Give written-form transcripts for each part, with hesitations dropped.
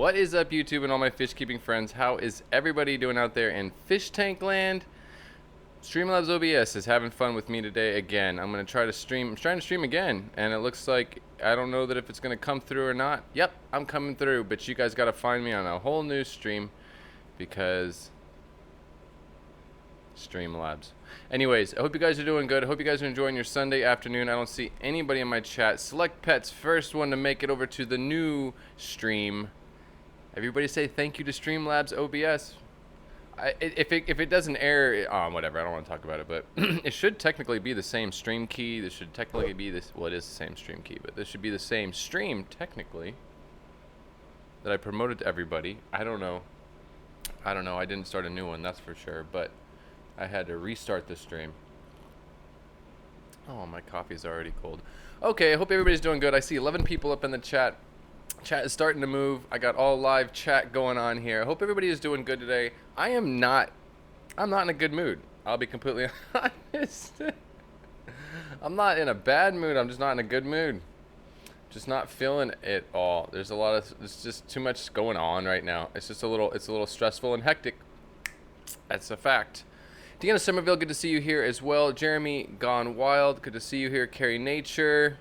What is up, YouTube and all my fish keeping friends? How is everybody doing out there in fish tank land? Streamlabs OBS is having fun with me today again. I'm going to try to stream. I'm trying to stream again, and it looks like I don't know that if it's going to come through or not. Yep, I'm coming through, but you guys got to find me on a whole new stream because Streamlabs. Anyways, I hope you guys are doing good. I hope you guys are enjoying your Sunday afternoon. I don't see anybody in my chat. Select Pets, first one to make it over to the new stream. Everybody say thank you to Streamlabs OBS. If it doesn't error, whatever, I don't want to talk about it, but it should technically be the same stream key. This should technically be this, well, it is the same stream key, but this should be the same stream, technically, that I promoted to everybody. I don't know. I didn't start a new one, that's for sure, but I had to restart the stream. Oh, my coffee's already cold. Okay, I hope everybody's doing good. I see 11 people up in the chat. Chat is starting to move. I got all live chat going on here. I hope everybody is doing good today. I'm not in a good mood. I'll be completely honest. I'm not in a bad mood. I'm just not in a good mood. Just not feeling it all. There's just too much going on right now. It's just a little stressful and hectic. That's a fact. Deanna Somerville, good to see you here as well. Jeremy Gone Wild, good to see you here. Carrie Nature.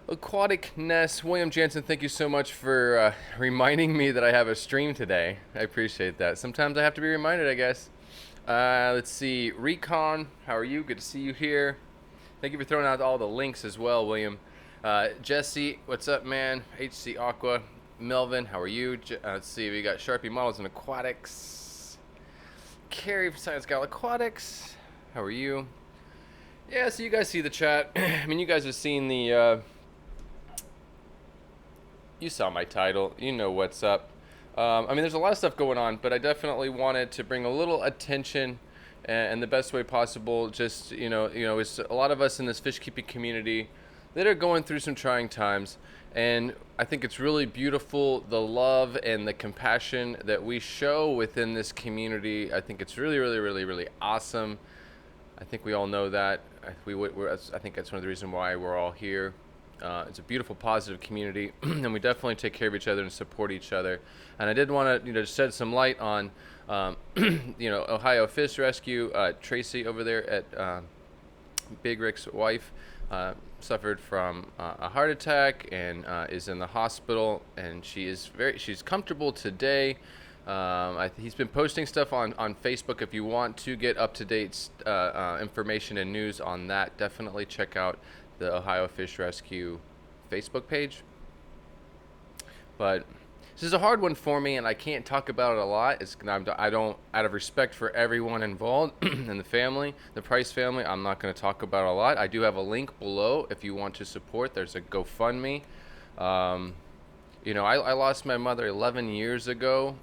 Aquatic Ness, William Jansen, thank you so much for reminding me that I have a stream today. I appreciate that. Sometimes I have to be reminded, I guess. Let's see, Recon, how are you? Good to see you here. Thank you for throwing out all the links as well, William. Jesse, what's up, man? HC Aqua. Melvin, how are you? Let's see, we got Sharpie Models and Aquatics. Carrie from Science Gal Aquatics, how are you? Yeah, so you guys see the chat. I mean, you guys have seen the... You saw my title, you know what's up. I mean, there's a lot of stuff going on, but I definitely wanted to bring a little attention and the best way possible. Just, it's a lot of us in this fish keeping community that are going through some trying times. And I think it's really beautiful, the love and the compassion that we show within this community. I think it's really, really, really, really awesome. I think we all know that. I think that's one of the reasons why we're all here. It's a beautiful, positive community, and we definitely take care of each other and support each other. And I did want to, shed some light on, Ohio Fish Rescue. Tracy over there at Big Rick's wife suffered from a heart attack and is in the hospital, and she's comfortable today. He's been posting stuff on Facebook. If you want to get up-to-date information and news on that, definitely check out the Ohio Fish Rescue Facebook page. But this is a hard one for me, and I can't talk about it a lot. Out of respect for everyone involved in the family, the Price family, I'm not going to talk about it a lot. I do have a link below if you want to support. There's a GoFundMe. I lost my mother 11 years ago,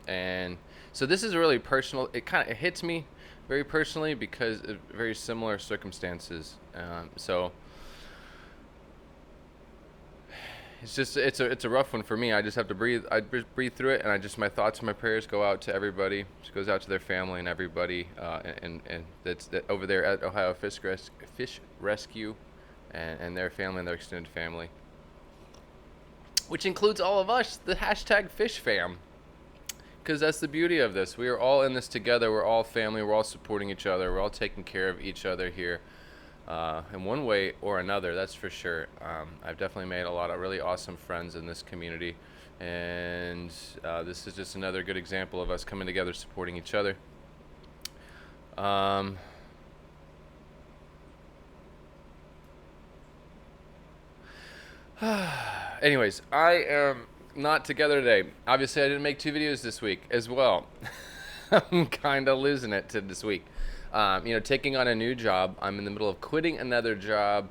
and so this is really personal. It hits me very personally because of very similar circumstances. So it's a rough one for me. I just have to breathe. I breathe through it, and my thoughts and my prayers go out to everybody. It goes out to their family and everybody, and that's over there at Ohio Fish Rescue, and their family and their extended family, which includes all of us, the hashtag Fish Fam. Because that's the beauty of this. We are all in this together. We're all family. We're all supporting each other. We're all taking care of each other here in one way or another, that's for sure. I've definitely made a lot of really awesome friends in this community. And this is just another good example of us coming together, supporting each other. Anyways, I am not together today. Obviously, I didn't make 2 videos this week as well. I'm kind of losing it to this week. Taking on a new job. I'm in the middle of quitting another job,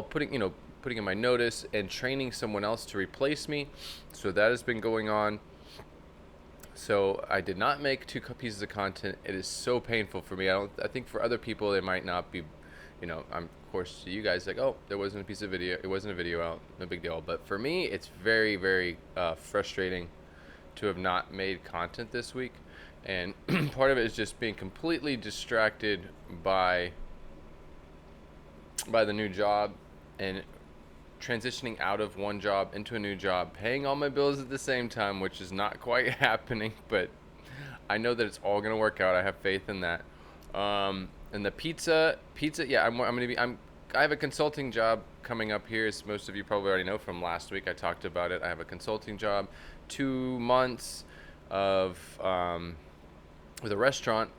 putting in my notice and training someone else to replace me. So that has been going on. So I did not make 2 pieces of content. It is so painful for me. I think for other people, it might not be, of course, to you guys, like, oh, there wasn't a video out, no big deal. But for me, it's very, very frustrating to have not made content this week. And part of it is just being completely distracted by the new job and transitioning out of one job into a new job, paying all my bills at the same time, which is not quite happening, but I know that it's all gonna work out. I have faith in that. And the pizza, yeah, I have a consulting job coming up here, as most of you probably already know from last week. I talked about it. I have a consulting job, 2 months of with a restaurant,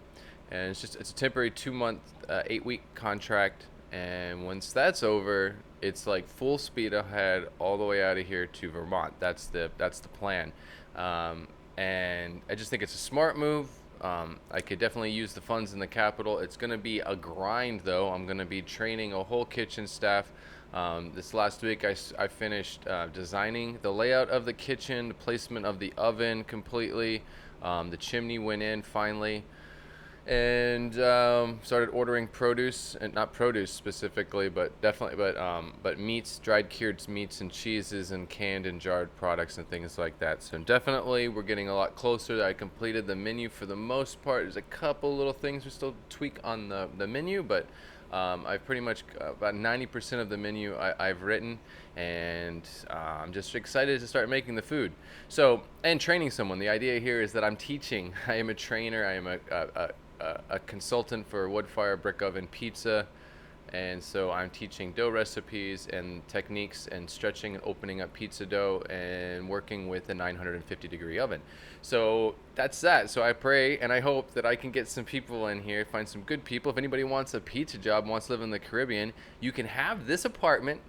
and it's a temporary 2 month, 8 week contract. And once that's over, it's like full speed ahead all the way out of here to Vermont. That's the plan. And I just think it's a smart move. I could definitely use the funds in the capital. It's going to be a grind, though. I'm going to be training a whole kitchen staff. This last week, I finished designing the layout of the kitchen, the placement of the oven completely. The chimney went in finally. And started ordering produce, and not produce specifically, but definitely, but meats, dried cured meats and cheeses, and canned and jarred products and things like that. So definitely, we're getting a lot closer. I completed the menu for the most part. There's a couple little things we still tweak on the menu, but I've pretty much about 90% of the menu I've written, and I'm just excited to start making the food. So, and training someone. The idea here is that I'm teaching. I am a trainer. I am a consultant for wood fire brick oven pizza, and so I'm teaching dough recipes and techniques and stretching and opening up pizza dough and working with a 950 degree oven. So that's that. So I pray and I hope that I can get some people in here, find some good people. If anybody wants a pizza job, wants to live in the Caribbean, you can have this apartment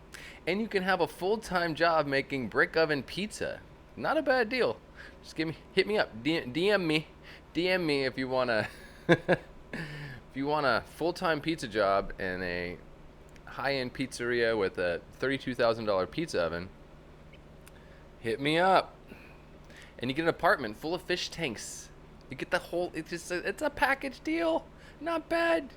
and you can have a full-time job making brick oven pizza. Not a bad deal. Just hit me up, DM me if you want to if you want a full-time pizza job in a high-end pizzeria with a $32,000 pizza oven, hit me up. And you get an apartment full of fish tanks. You get the whole, it's a package deal. Not bad.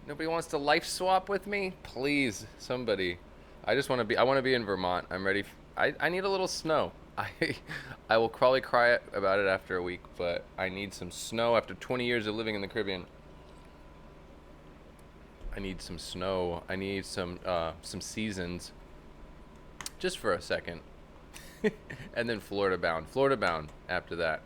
Nobody wants to life swap with me? Please, somebody. I want to be in Vermont. I'm ready. I need a little snow. I will probably cry about it after a week, but I need some snow after 20 years of living in the Caribbean. I need some snow. I need some seasons, just for a second, and then Florida bound after that.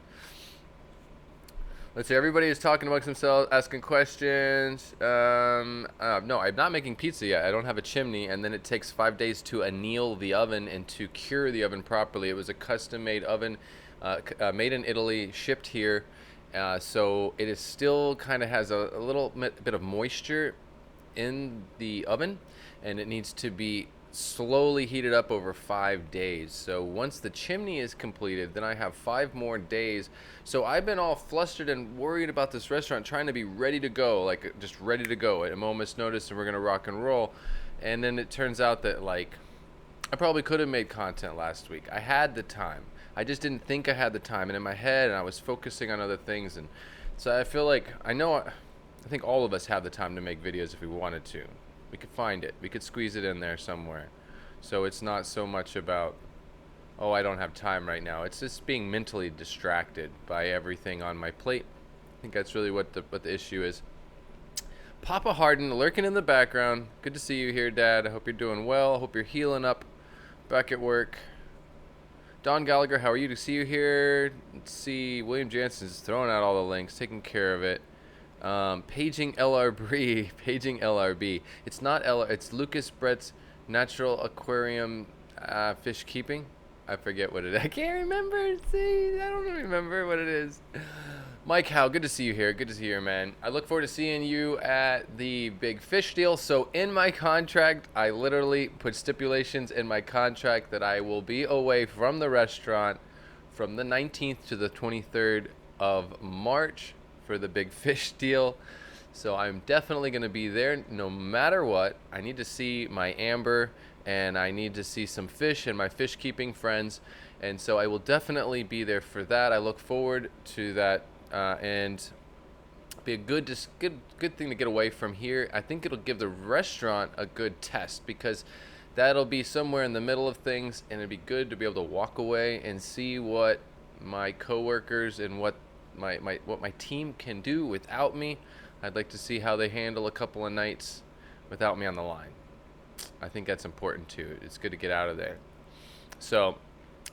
Let's see. Everybody is talking amongst themselves, asking questions. No, I'm not making pizza yet. I don't have a chimney, and then it takes 5 days to anneal the oven and to cure the oven properly. It was a custom-made oven, made in Italy, shipped here, so it is still kind of has a little bit of moisture in the oven, and it needs to be slowly heated up over 5 days. So once the chimney is completed, then I have 5 more days. So I've been all flustered and worried about this restaurant, trying to be ready to go, like just ready to go at a moment's notice, and we're gonna rock and roll. And then it turns out that, like, I probably could have made content last week. I had the time. I just didn't think I had the time, and in my head, and I was focusing on other things. And so I feel like I think all of us have the time to make videos if we wanted to. We could find it. We could squeeze it in there somewhere. So it's not so much about, oh, I don't have time right now. It's just being mentally distracted by everything on my plate. I think that's really what the issue is. Papa Harden lurking in the background. Good to see you here, Dad. I hope you're doing well. I hope you're healing up back at work. Don Gallagher, how are you? To see you here. Let's see. William Jansen's throwing out all the links, taking care of it. Paging LRB. It's not it's Lucas Brett's Natural Aquarium Fish Keeping. I forget what it is. I can't remember. See, I don't remember what it is. Mike Howe, good to see you here. Good to see you, man. I look forward to seeing you at the big fish deal. So in my contract, I literally put stipulations in my contract that I will be away from the restaurant from the 19th to the 23rd of March for the big fish deal. So I'm definitely going to be there no matter what. I need to see my amber, and I need to see some fish and my fish keeping friends. And so I will definitely be there for that. I look forward to that, and be a good thing to get away from here. I think it'll give the restaurant a good test, because that'll be somewhere in the middle of things, and it'd be good to be able to walk away and see what my coworkers and what my team can do without me. I'd like to see how they handle a couple of nights without me on the line. I think that's important too. It's good to get out of there. So,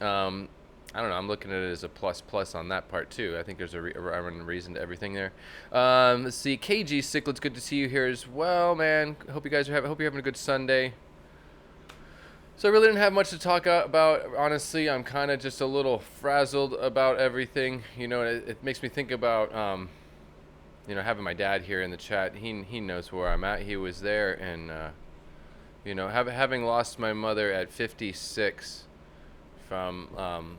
I don't know. I'm looking at it as a plus plus on that part too. I think there's a rhyme and reason to everything there. Let's see. KG Cichlids, good to see you here as well, man. Hope you guys are hope you're having a good Sunday. So I really didn't have much to talk about. Honestly, I'm kind of just a little frazzled about everything. You know, it makes me think about, you know, having my dad here in the chat. He knows where I'm at. He was there, and you know, having lost my mother at 56 from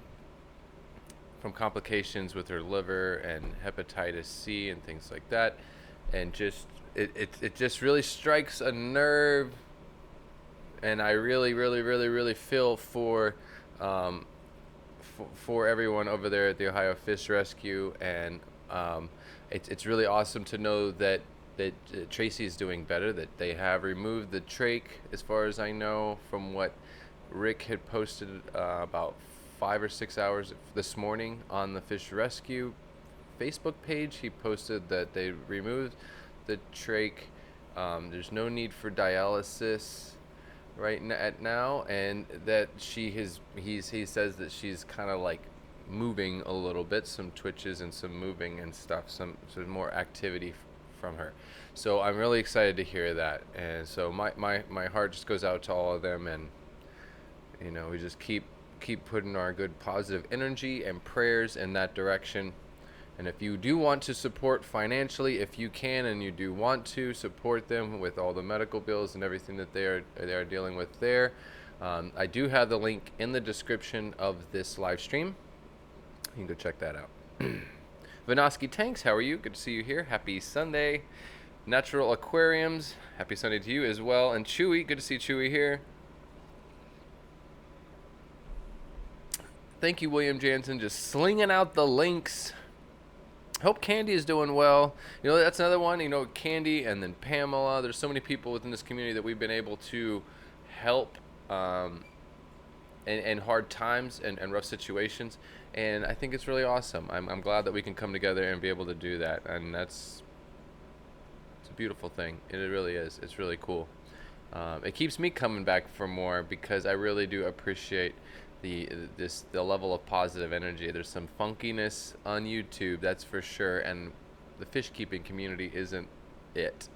complications with her liver and hepatitis C and things like that, and just it just really strikes a nerve. And I really feel for everyone over there at the Ohio Fish Rescue, and it's really awesome to know that Tracy is doing better, that they have removed the trach, as far as I know, from what Rick had posted about 5 or 6 hours this morning on the Fish Rescue Facebook page. He posted that they removed the trach. There's no need for dialysis at now, and that he says that she's kind of like moving a little bit, some twitches and some moving and stuff, some more activity from her. So I'm really excited to hear that, and so my heart just goes out to all of them, and you know, we just keep putting our good positive energy and prayers in that direction. And if you do want to support financially, if you can, and you do want to support them with all the medical bills and everything that they are dealing with there, I do have the link in the description of this live stream. You can go check that out. Vanoski Tanks, how are you? Good to see you here. Happy Sunday. Natural Aquariums, happy Sunday to you as well. And Chewy, good to see Chewy here. Thank you, William Jansen, just slinging out the links. Hope Candy is doing well. You know, that's another one. You know, Candy and then Pamela. There's so many people within this community that we've been able to help in hard times and rough situations. And I think it's really awesome. I'm glad that we can come together and be able to do that. And it's a beautiful thing. It really is. It's really cool. It keeps me coming back for more, because I really do appreciate the level of positive energy. There's some funkiness on YouTube, that's for sure, and the fish keeping community isn't it.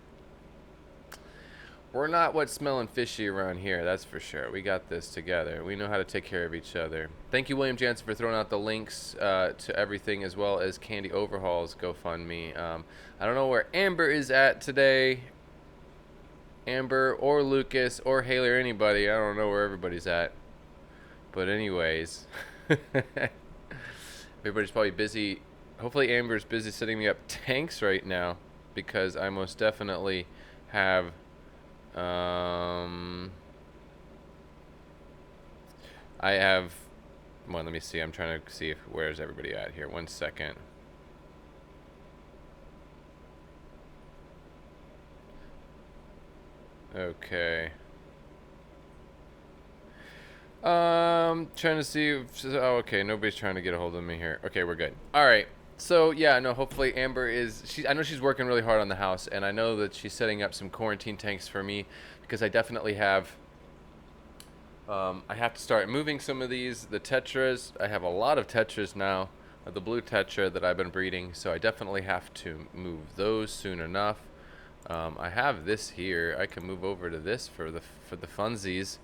We're not what's smelling fishy around here, that's for sure. We got this together. We know how to take care of each other. Thank you, William Jansen, for throwing out the links to everything, as well as Candy Overhaul's GoFundMe. I don't know where Amber is at today. Amber or Lucas or Haley or anybody. I don't know where everybody's at. But anyways, everybody's probably busy. Hopefully Amber's busy setting me up tanks right now, because I most definitely have well, let me see. I'm trying to see where's everybody at here. 1 second. Okay. Trying to see okay, nobody's trying to get a hold of me here. Okay, we're good. All right. So yeah, no, hopefully Amber I know she's working really hard on the house, and I know that she's setting up some quarantine tanks for me, because I definitely have I have to start moving some of these, the tetras. I have a lot of tetras now, the blue tetra that I've been breeding, so I definitely have to move those soon enough. I have this here. I can move over to this for the funsies.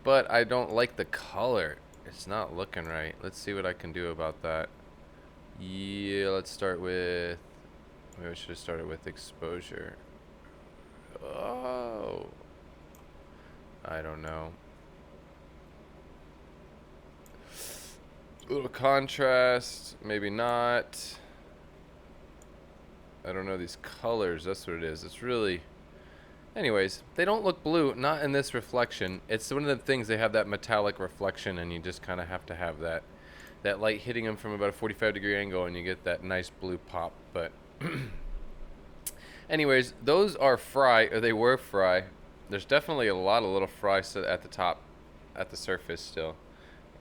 But I don't like the color. It's not looking right. Let's see what I can do about that. Yeah, let's start with... Maybe I should have started with exposure. Oh. I don't know. A little contrast. Maybe not. I don't know these colors. That's what it is. It's really... Anyways, they don't look blue, not in this reflection. It's one of the things, they have that metallic reflection, and you just kind of have to have that light hitting them from about a 45-degree angle, and you get that nice blue pop. But anyways, those are fry, or they were fry. There's definitely a lot of little fry at the top, at the surface still.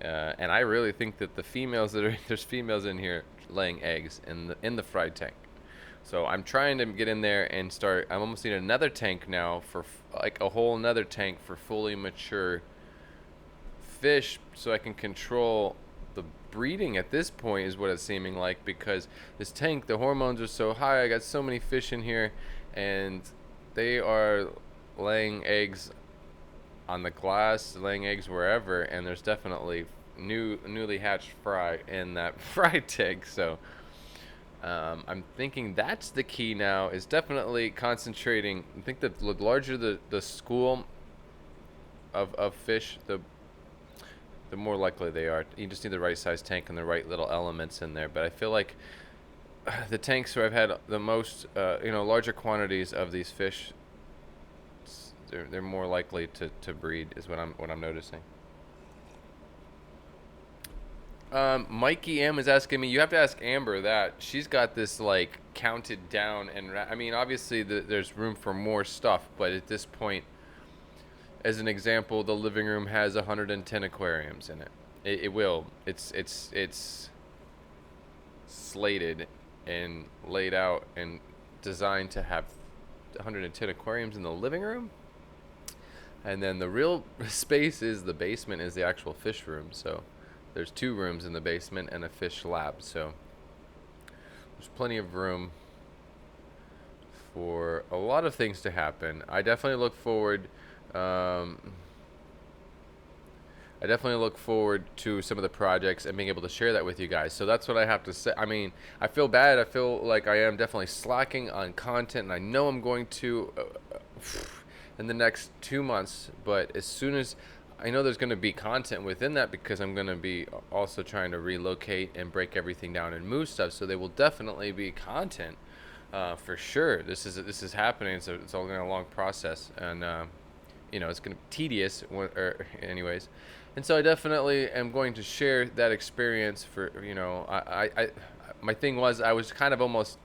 And I really think that the females there's females in here laying eggs in the fry tank. So I'm trying to get in there and start. I'm almost need another tank now for like a whole another tank for fully mature fish, so I can control the breeding at this point, is what it's seeming like, because this tank, the hormones are so high. I got so many fish in here, and they are laying eggs on the glass, laying eggs wherever, and there's definitely newly hatched fry in that fry tank. So I'm thinking that's the key now, is definitely concentrating. I think the larger the school of fish, the more likely they are. You just need the right size tank and the right little elements in there. But I feel like the tanks where I've had the most, larger quantities of these fish, they're more likely to breed, is what I'm noticing. Mikey M is asking me. You have to ask Amber that. She's got this like counted down, and I mean, obviously there's room for more stuff, but at this point, as an example, the living room has 110 aquariums in it. It will. It's slated and laid out and designed to have 110 aquariums in the living room. And then the real space is the basement, is the actual fish room. So there's 2 rooms in the basement and a fish lab. So there's plenty of room for a lot of things to happen. I definitely look forward to some of the projects and being able to share that with you guys. So that's what I have to say. I mean, I feel bad. I feel like I am definitely slacking on content, and I know I'm going to in the next 2 months. But as soon as I know there's going to be content within that, because I'm going to be also trying to relocate and break everything down and move stuff. So there will definitely be content for sure. This is happening. So it's all going to be a long process, and it's going to be tedious. Anyways. And so I definitely am going to share that experience for, I my thing was, I was kind of almost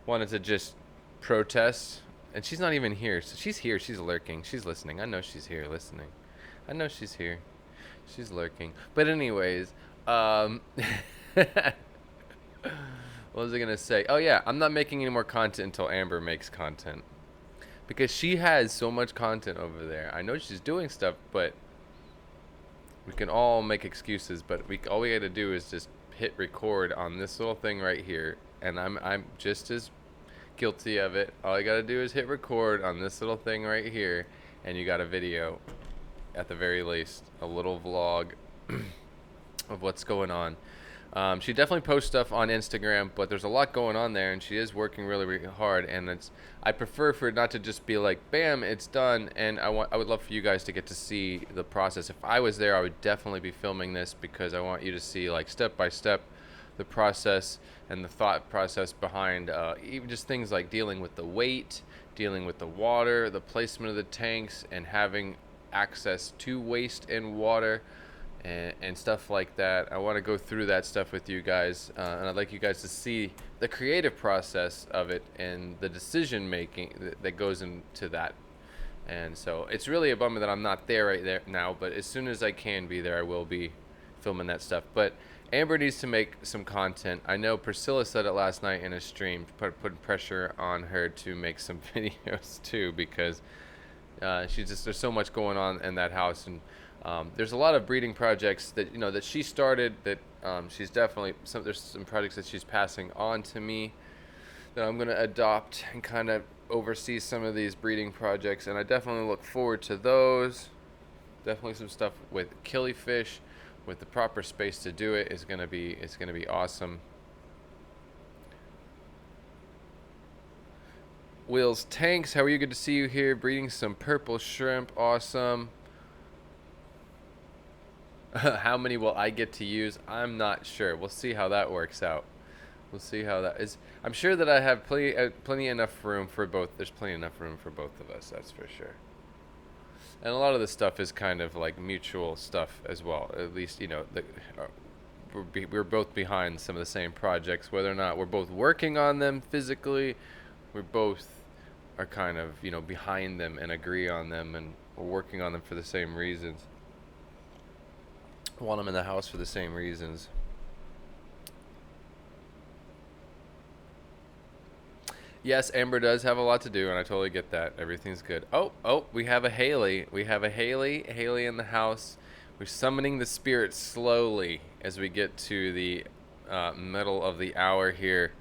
wanted to just protest, and she's not even here. So she's here. She's lurking. She's listening. I know she's here listening. I know she's here. She's lurking. But anyways, what was I going to say? Oh yeah, I'm not making any more content until Amber makes content, because she has so much content over there. I know she's doing stuff, but we can all make excuses, but all we got to do is just hit record on this little thing right here, and I'm just as guilty of it. All I got to do is hit record on this little thing right here, and you got a video, at the very least, a little vlog of what's going on. She definitely posts stuff on Instagram, but there's a lot going on there, and she is working really, really hard. And I prefer for it not to just be like, bam, it's done. And I would love for you guys to get to see the process. If I was there, I would definitely be filming this, because I want you to see, like, step by step, the process and the thought process behind even just things like dealing with the weight, dealing with the water, the placement of the tanks, and having access to waste and water. And stuff like that. I want to go through that stuff with you guys, and I'd like you guys to see the creative process of it and the decision making that goes into that. And so it's really a bummer that I'm not there right there now, but as soon as I can be there, I will be filming that stuff. But Amber needs to make some content. I know Priscilla said it last night in a stream, putting pressure on her to make some videos too, because there's so much going on in that house. And there's a lot of breeding projects that that she started, that she's definitely there's some projects that she's passing on to me that I'm going to adopt and kind of oversee some of these breeding projects, and I definitely look forward to those. Definitely some stuff with killifish, with the proper space to do it, is going to be awesome. Will's Tanks, how are you? Good to see you here. Breeding some purple shrimp, awesome. How many will I get to use? I'm not sure. We'll see how that works out. We'll see how that is. I'm sure that I have plenty enough room for both. There's plenty enough room for both of us, that's for sure. And a lot of the stuff is kind of like mutual stuff as well. At least, we're both behind some of the same projects. Whether or not we're both working on them physically, we both are kind of, behind them and agree on them, and we're working on them for the same reasons. Want them in the house for the same reasons. Yes, Amber does have a lot to do, and I totally get that. Everything's good. Oh, we have a Haley. We have a Haley. Haley in the house. We're summoning the spirits slowly as we get to the middle of the hour here.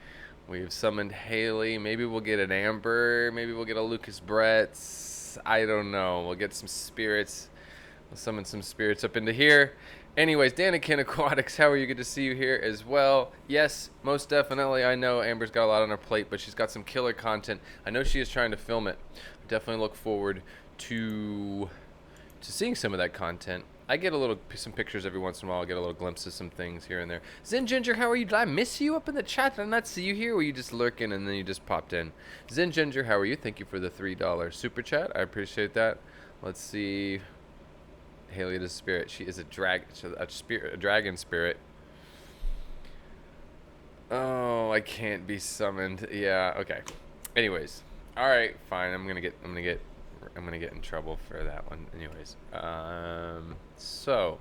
We've summoned Haley. Maybe we'll get an Amber. Maybe we'll get a Lucas Bretts. I don't know. We'll get some spirits. We'll summon some spirits up into here. Anyways, Danikin Aquatics, how are you? Good to see you here as well. Yes, most definitely. I know Amber's got a lot on her plate, but she's got some killer content. I know she is trying to film it. I definitely look forward to seeing some of that content. I get some pictures every once in a while. I get a little glimpse of some things here and there. Zen Ginger, how are you? Did I miss you up in the chat? Did I not see you here? Or were you just lurking and then you just popped in? Zen Ginger, how are you? Thank you for the $3 super chat. I appreciate that. Let's see. Haley the spirit. She is a dragon spirit. Oh, I can't be summoned. Yeah. Okay. Anyways. All right. Fine. I'm gonna get in trouble for that one. Anyways. So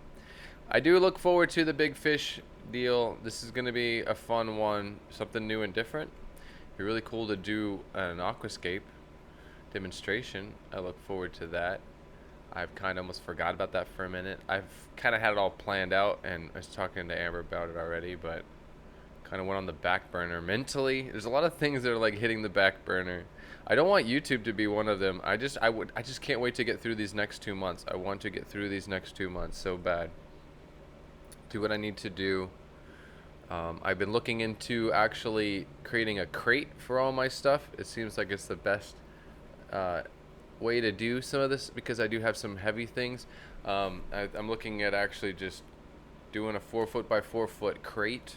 I do look forward to the big fish deal. This is gonna be a fun one. Something new and different. It'd be really cool to do an aquascape demonstration. I look forward to that. I've kind of almost forgot about that for a minute. I've kind of had it all planned out, and I was talking to Amber about it already, but kind of went on the back burner mentally. There's a lot of things that are like hitting the back burner. I don't want YouTube to be one of them. I just can't wait to get through these next 2 months. I want to get through these next 2 months so bad. Do what I need to do. I've been looking into actually creating a crate for all my stuff. It seems like it's the best way to do some of this because I do have some heavy things. I'm looking at actually just doing a 4 foot by 4 foot crate,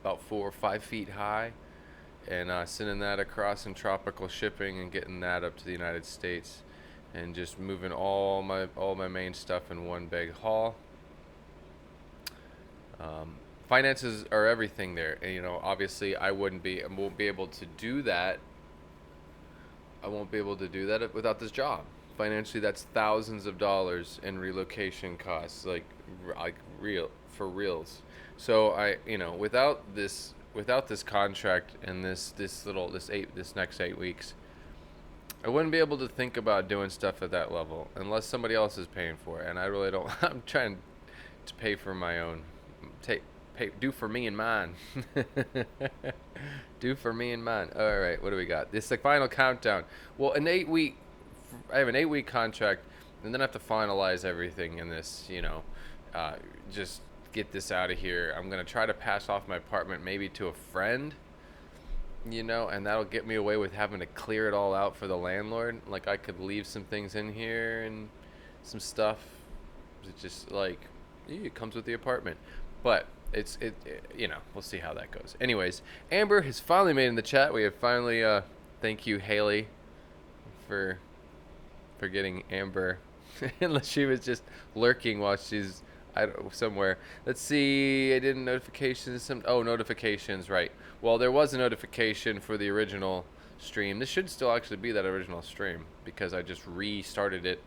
about 4 or 5 feet high, and sending that across in tropical shipping and getting that up to the United States, and just moving all my main stuff in one big haul. Finances are everything there, and obviously I won't be able to do that. I won't be able to do that without this job. Financially, that's thousands of dollars in relocation costs, like for reals. So without this contract and this next 8 weeks, I wouldn't be able to think about doing stuff at that level unless somebody else is paying for it. And I really don't. I'm trying to pay for my own. Do for me and mine. Do for me and mine. All right, what do we got? This is the final countdown. Well, I have an 8-week contract, and then I have to finalize everything in this. Just get this out of here. I'm gonna try to pass off my apartment maybe to a friend. And that'll get me away with having to clear it all out for the landlord. Like I could leave some things in here and some stuff. It's just like it comes with the apartment, but. We'll see how that goes. Anyways, Amber has finally made in the chat. We have finally, thank you, Haley, for getting Amber. Unless she was just lurking while she's somewhere. Let's see. I did notifications. Notifications, right. Well, there was a notification for the original stream. This should still actually be that original stream because I just restarted it,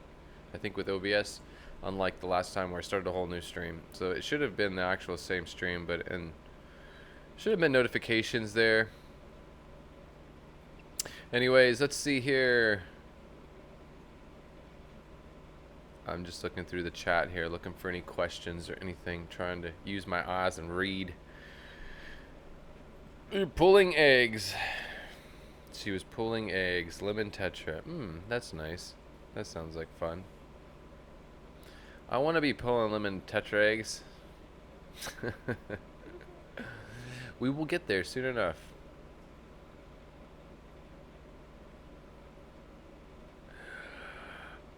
I think, with OBS. Unlike the last time where I started a whole new stream. So it should have been the actual same stream, but should have been notifications there. Anyways, let's see here. I'm just looking through the chat here, looking for any questions or anything, trying to use my eyes and read. Pulling eggs. She was pulling eggs. Lemon tetra. That's nice. That sounds like fun. I want to be pulling lemon tetra eggs. We will get there soon enough.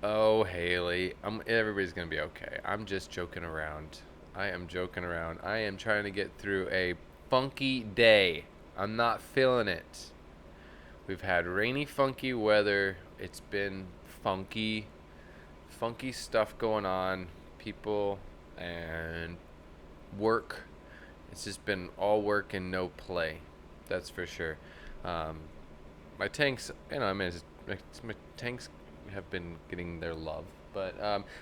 Oh, Haley. Everybody's going to be okay. I'm just joking around. I am joking around. I am trying to get through a funky day. I'm not feeling it. We've had rainy, funky weather. It's been funky stuff going on, people and work. It's just been all work and no play, that's for sure. My tanks, my tanks have been getting their love, but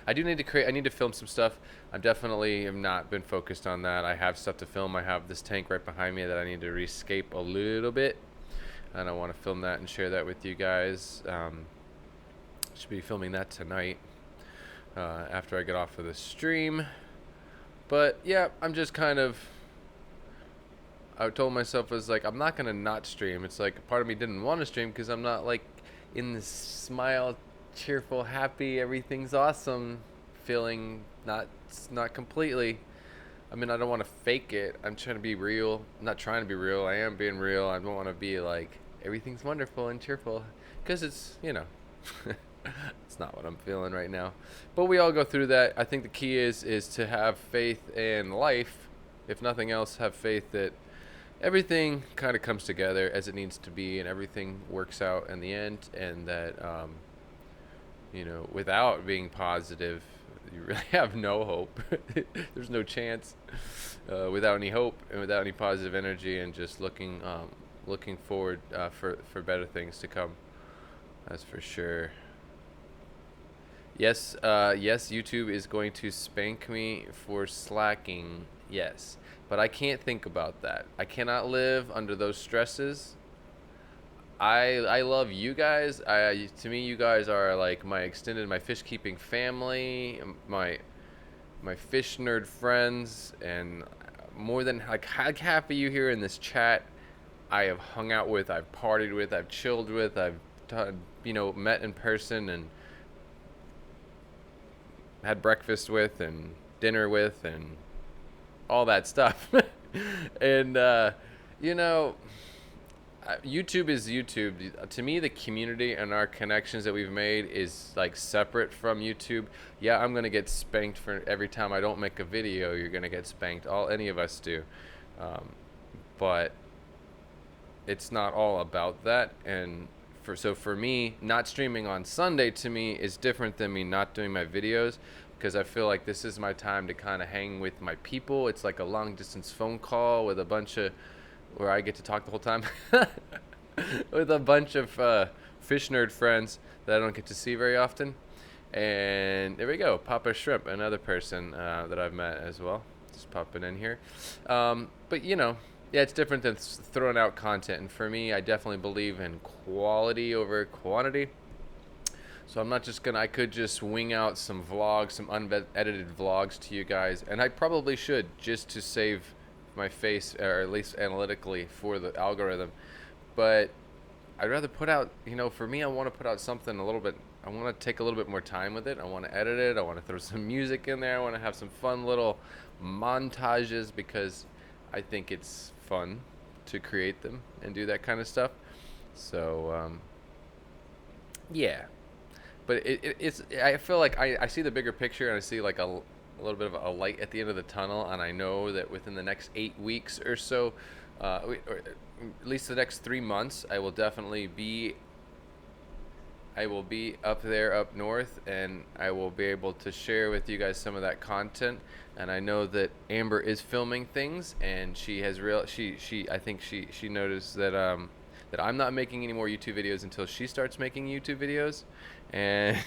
I need to film some stuff. I definitely have not been focused on that. I have stuff to film. I have this tank right behind me that I need to rescape a little bit. and I want to film that and share that with you guys. Should be filming that tonight after I get off of the stream. But yeah, I'm just kind of, I told myself, was like, I'm not gonna not stream. It's like part of me didn't want to stream because I'm not like in this smile, cheerful, happy, everything's awesome feeling. Not completely. I mean, I don't want to fake it. I'm trying to be real. I'm not trying to be real. I am being real. I don't want to be like everything's wonderful and cheerful, because it's, you know, it's not what I'm feeling right now. But we all go through that. I think the key is to have faith in life. If nothing else, have faith that everything kind of comes together as it needs to be, and everything works out in the end, and that you know, without being positive, you really have no hope. There's no chance without any hope and without any positive energy, and just looking forward for better things to come. That's for sure. Yes, yes, YouTube is going to spank me for slacking. Yes, but I can't think about that. I cannot live under those stresses. I love you guys. To me, you guys are like my fish keeping family, my fish nerd friends, and more than like half of you here in this chat, I have hung out with, I've partied with, I've chilled with, I've you know, met in person and had breakfast with and dinner with and all that stuff. And you know, YouTube is YouTube. To me, the community and our connections that we've made is like separate from YouTube. Yeah, I'm gonna get spanked for every time I don't make a video. You're gonna get spanked. Any of us do. But it's not all about that. And for me, not streaming on Sunday to me is different than me not doing my videos, because I feel like this is my time to kind of hang with my people. It's like a long distance phone call with a bunch of, where I get to talk the whole time with a bunch of fish nerd friends that I don't get to see very often. And there we go, Papa Shrimp, another person that I've met as well, just popping in here. But you know, yeah, it's different than throwing out content. And for me, I definitely believe in quality over quantity. So I'm not just gonna, I could just wing out some vlogs, some unedited vlogs to you guys, and I probably should, just to save my face, or at least analytically for the algorithm. But I'd rather put out, you know, for me, I want to put out something a little bit, I want to take a little bit more time with it. I want to edit it. I want to throw some music in there. I want to have some fun little montages, because I think it's fun to create them and do that kind of stuff. So yeah, but it's, I feel like I see the bigger picture, and I see like a little bit of a light at the end of the tunnel, and I know that within the next 8 weeks or so, or at least the next 3 months, I will definitely be up there, up north, and I will be able to share with you guys some of that content. And I know that Amber is filming things, and she has I think she noticed that that I'm not making any more YouTube videos until she starts making YouTube videos. And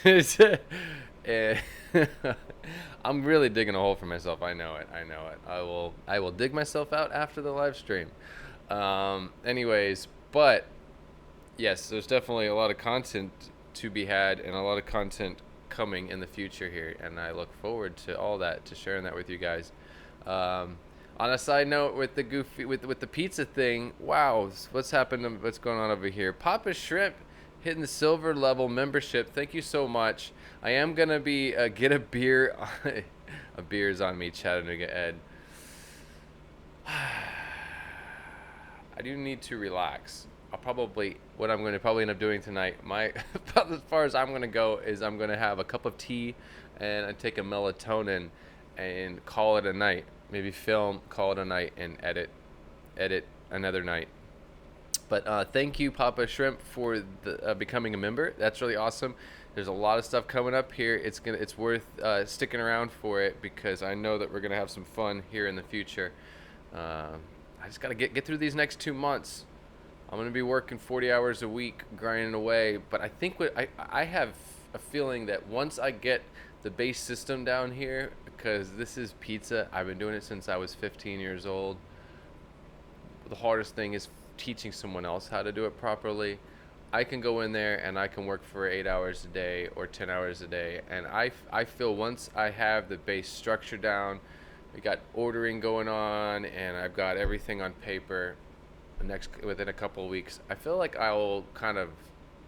and I'm really digging a hole for myself. I know it. I will dig myself out after the live stream. Anyways, but yes, there's definitely a lot of content to be had, and a lot of content coming in the future here, and I look forward to all that, to sharing that with you guys. On a side note, with the with the pizza thing, wow, what's happened? What's going on over here? Papa Shrimp hitting the silver level membership. Thank you so much. I am gonna be get a beer. A beer's on me, Chattanooga Ed. I do need to relax. What I'm going to probably end up doing tonight, as far as I'm going to go, is I'm going to have a cup of tea and I take a melatonin and call it a night. Maybe film, call it a night, and edit another night. But thank you, Papa Shrimp, for becoming a member. That's really awesome. There's a lot of stuff coming up here. It's worth sticking around for it, because I know that we're gonna have some fun here in the future. I just gotta get through these next 2 months. I'm going to be working 40 hours a week, grinding away. But I think I have a feeling that once I get the base system down here, because this is pizza, I've been doing it since I was 15 years old. The hardest thing is teaching someone else how to do it properly. I can go in there and I can work for 8 hours a day or 10 hours a day. And I feel once I have the base structure down, we got ordering going on, and I've got everything on paper within a couple of weeks, I feel like I'll kind of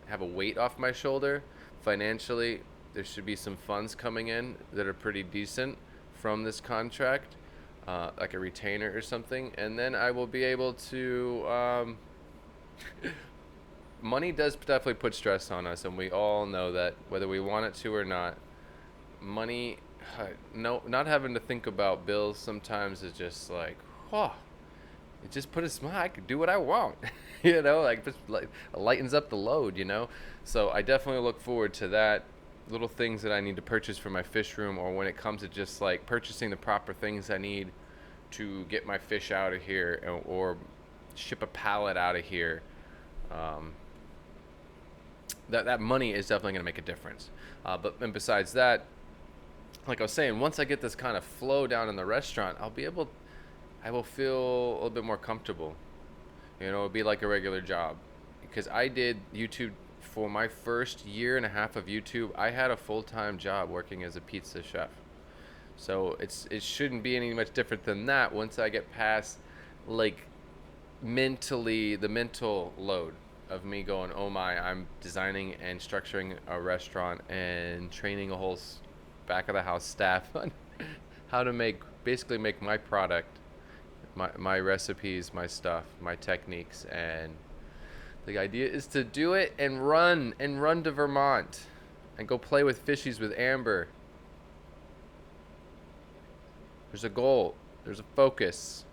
have a weight off my shoulder financially. There should be some funds coming in that are pretty decent from this contract, like a retainer or something. And then I will be able to, money does definitely put stress on us, and we all know that, whether we want it to or not. Money, no, not having to think about bills sometimes is just like, whoa, it just put a smile. I could do what I want, like just like lightens up the load, So I definitely look forward to that. Little things that I need to purchase for my fish room, or when it comes to just like purchasing the proper things I need to get my fish out of here, or ship a pallet out of here. That money is definitely going to make a difference. And besides that, like I was saying, once I get this kind of flow down in the restaurant, I will feel a little bit more comfortable. It'll be like a regular job. Because I did YouTube for my first year and a half of YouTube. I had a full-time job working as a pizza chef. So it shouldn't be any much different than that once I get past, like, mentally, the mental load of me going, oh my, I'm designing and structuring a restaurant and training a whole back of the house staff on how to basically make my product, my recipes, my stuff, my techniques. And the idea is to do it and run to Vermont and go play with fishies with Amber. There's a goal, there's a focus.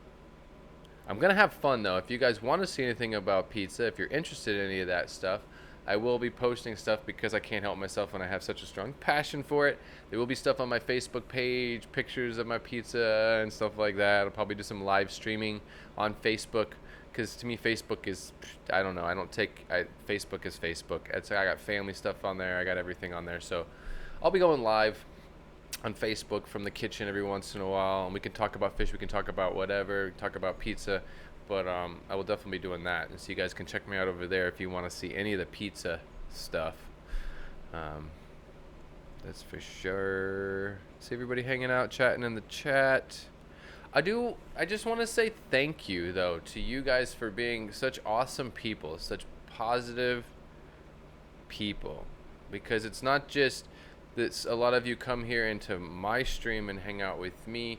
I'm going to have fun, though. If you guys want to see anything about pizza, if you're interested in any of that stuff, I will be posting stuff because I can't help myself when I have such a strong passion for it. There will be stuff on my Facebook page, pictures of my pizza and stuff like that. I'll probably do some live streaming on Facebook, because to me, Facebook is, I don't know, Facebook is Facebook. I got family stuff on there. I got everything on there. So I'll be going live on Facebook from the kitchen every once in a while, and we can talk about fish, we can talk about whatever, talk about pizza, but I will definitely be doing that. And so you guys can check me out over there if you want to see any of the pizza stuff. That's for sure. See everybody hanging out, chatting in the chat. I just want to say thank you, though, to you guys for being such awesome people, such positive people, because it's not just a lot of you come here into my stream and hang out with me.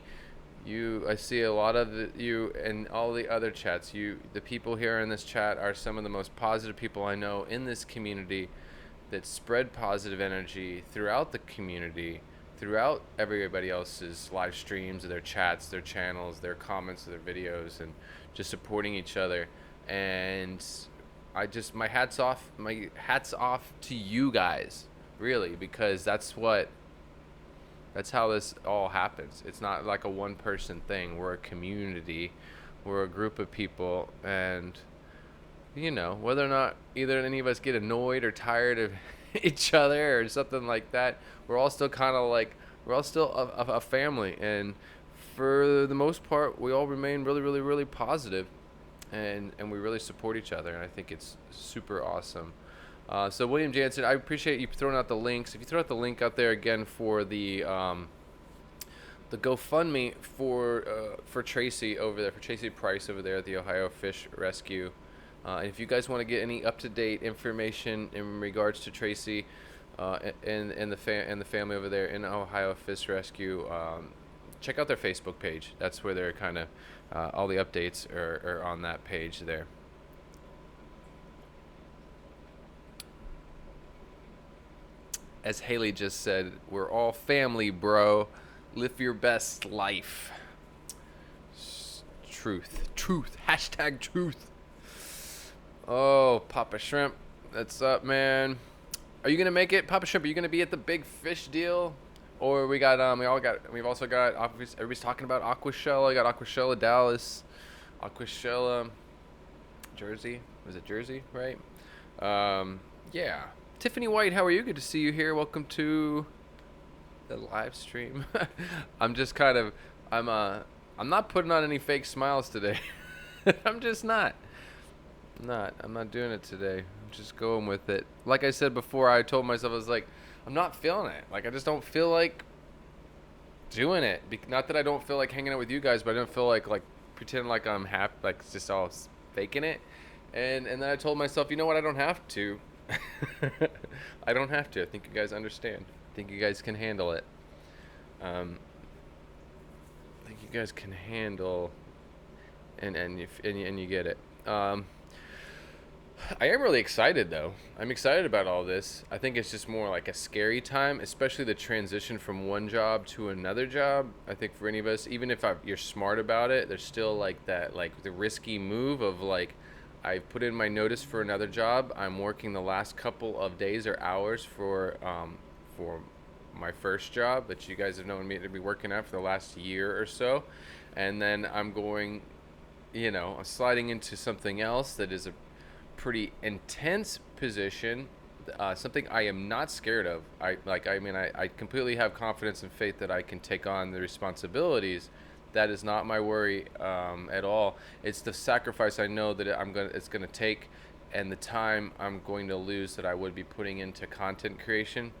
I see a lot of you and all the other chats. The people here in this chat are some of the most positive people I know in this community, that spread positive energy throughout the community, throughout everybody else's live streams, their chats, their channels, their comments, their videos, and just supporting each other. And my hats off to you guys. Really, because that's how this all happens. It's not like a one-person thing. We're a community. We're a group of people, and whether or not either any of us get annoyed or tired of each other or something like that, we're all still kind of like, we're all still a family. And for the most part, we all remain really, really, really positive, and we really support each other. And I think it's super awesome. So William Jansen, I appreciate you throwing out the links. If you throw out the link out there again for the GoFundMe for Tracy over there, for Tracy Price over there at the Ohio Fish Rescue. And if you guys want to get any up-to-date information in regards to Tracy and the family over there in Ohio Fish Rescue, check out their Facebook page. That's where they're kind of all the updates are on that page there. As Haley just said, we're all family, bro. Live your best life. Truth. Hashtag truth. Oh, Papa Shrimp. What's up, man? Are you going to make it? Papa Shrimp, are you going to be at the big fish deal? Or we've also got, everybody's talking about Aquashella. We got Aquashella Dallas. Aquashella Jersey. Was it Jersey, right? Yeah. Tiffany White, how are you? Good to see you here. Welcome to the live stream. I'm not putting on any fake smiles today. I'm just not. I'm not doing it today. I'm just going with it. Like I said before, I told myself, I was like, I'm not feeling it. Like, I just don't feel like doing it. Not that I don't feel like hanging out with you guys, but I don't feel like pretending like I'm happy, like it's just all faking it. And then I told myself, you know what? I don't have to. I don't have to. I think you guys understand. I think you guys can handle it. I think you guys can handle, and you get it. I am really excited though. I'm excited about all this. I think it's just more like a scary time, especially the transition from one job to another job. I think for any of us, even if you're smart about it, there's still like that, like the risky move of like, I put in my notice for another job. I'm working the last couple of days or hours for my first job that you guys have known me to be working at for the last year or so, and then I'm going, I'm sliding into something else that is a pretty intense position, something I am not scared of. I completely have confidence and faith that I can take on the responsibilities. That is not my worry at all. It's the sacrifice I know that it's gonna take, and the time I'm going to lose that I would be putting into content creation.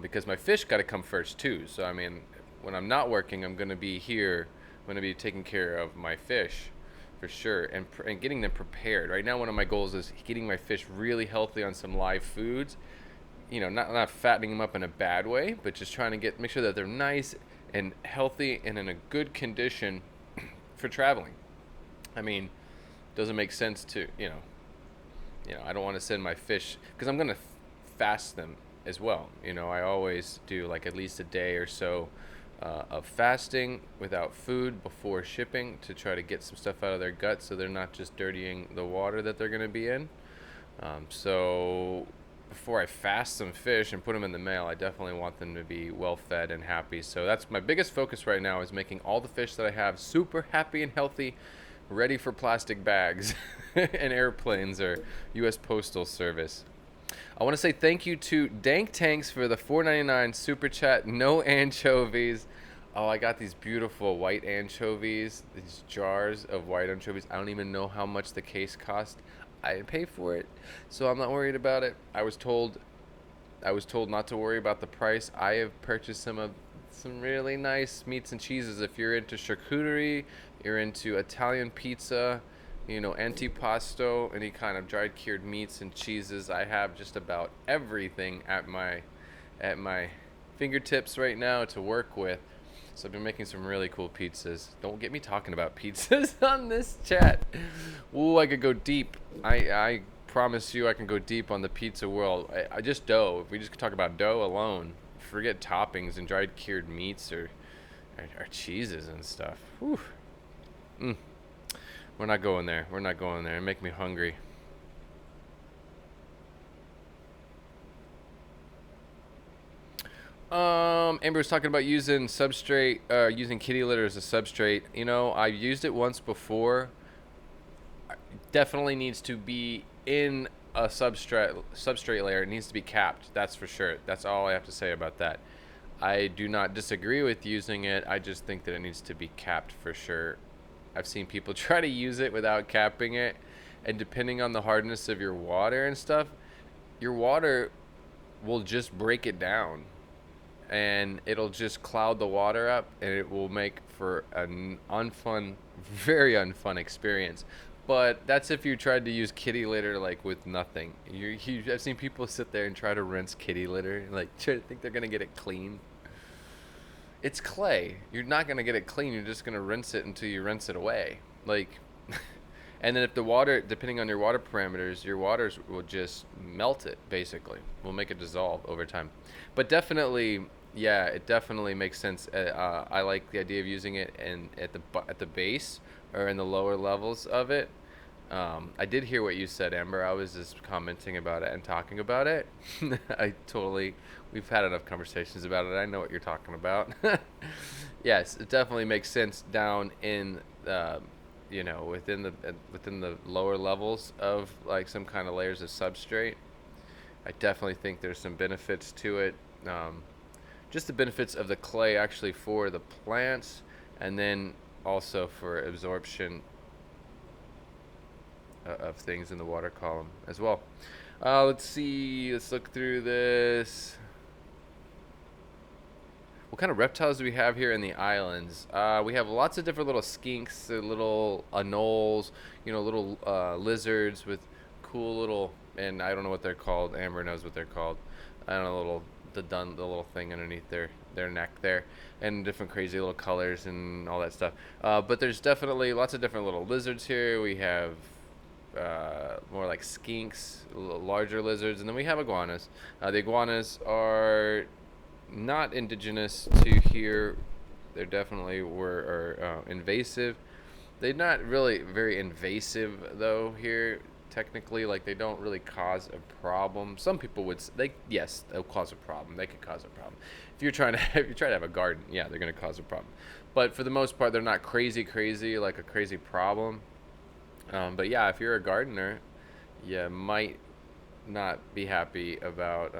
Because my fish got to come first too. So I mean, when I'm not working, I'm gonna be here. I'm gonna be taking care of my fish for sure, and getting them prepared. Right now, one of my goals is getting my fish really healthy on some live foods. Not fattening them up in a bad way, but just trying to make sure that they're nice and healthy and in a good condition for traveling. I mean, doesn't make sense to I don't want to send my fish because I'm gonna fast them as well. I always do like at least a day or so of fasting without food before shipping to try to get some stuff out of their gut so they're not just dirtying the water that they're going to be in. So before I fast some fish and put them in the mail, I definitely want them to be well fed and happy. So that's my biggest focus right now, is making all the fish that I have super happy and healthy, ready for plastic bags and airplanes or U.S. Postal Service. I want to say thank you to Dank Tanks for the $4.99 super chat. No anchovies. Oh, I got these beautiful white anchovies, these jars of white anchovies. I don't even know how much the case cost. I didn't pay for it, so I'm not worried about it. I was told not to worry about the price. I have purchased some really nice meats and cheeses. If you're into charcuterie, you're into Italian pizza, antipasto, any kind of dried cured meats and cheeses. I have just about everything at my fingertips right now to work with. So I've been making some really cool pizzas. Don't get me talking about pizzas on this chat. Ooh, I could go deep. I promise you I can go deep on the pizza world. I just dough. If we just talk about dough alone, forget toppings and dried cured meats or cheeses and stuff. Whew. We're not going there. It make me hungry. Amber was talking about using substrate, using kitty litter as a substrate. I've used it once before. Definitely needs to be in a substrate layer. It needs to be capped. That's for sure. That's all I have to say about that. I do not disagree with using it. I just think that it needs to be capped for sure. I've seen people try to use it without capping it, and depending on the hardness of your water and stuff, your water will just break it down, and it'll just cloud the water up, and it will make for an very unfun experience. But that's if you tried to use kitty litter like with nothing. I've seen people sit there and try to rinse kitty litter, like try to think they're gonna get it clean. It's clay. You're not going to get it clean. You're just going to rinse it until you rinse it away. And then if the water, depending on your water parameters, your waters will just melt it, basically. Will make it dissolve over time. But definitely, yeah, it definitely makes sense. I like the idea of using it at the base or in the lower levels of it. I did hear what you said, Amber. I was just commenting about it and talking about it. We've had enough conversations about it. I know what you're talking about. Yes, it definitely makes sense down in, within the lower levels of like some kind of layers of substrate. I definitely think there's some benefits to it. Just the benefits of the clay actually for the plants, and then also for absorption of things in the water column as well. Let's see. Let's look through this. What kind of reptiles do we have here in the islands? We have lots of different little skinks, little anoles, little lizards with cool little, and I don't know what they're called. Amber knows what they're called. I don't know, the little thing underneath their neck there, and different crazy little colors and all that stuff. But there's definitely lots of different little lizards here. We have more like skinks, larger lizards, and then we have iguanas. The iguanas are not indigenous to here. They definitely are invasive. They're not really very invasive though here. Technically, like, they don't really cause a problem. Some people would yes, they'll cause a problem. They could cause a problem. If you're trying to have a garden, yeah, they're gonna cause a problem. But for the most part, they're not crazy like a crazy problem. But yeah, if you're a gardener, you might not be happy about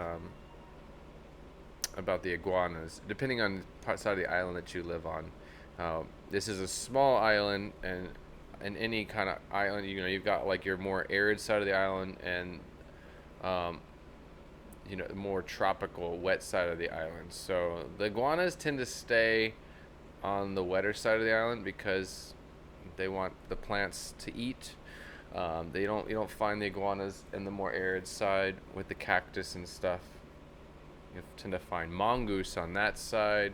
the iguanas, depending on the side of the island that you live on. This is a small island, and any kind of island, you've got like your more arid side of the island and the more tropical, wet side of the island. So the iguanas tend to stay on the wetter side of the island because they want the plants to eat. You don't find the iguanas in the more arid side with the cactus and stuff. You tend to find mongoose on that side.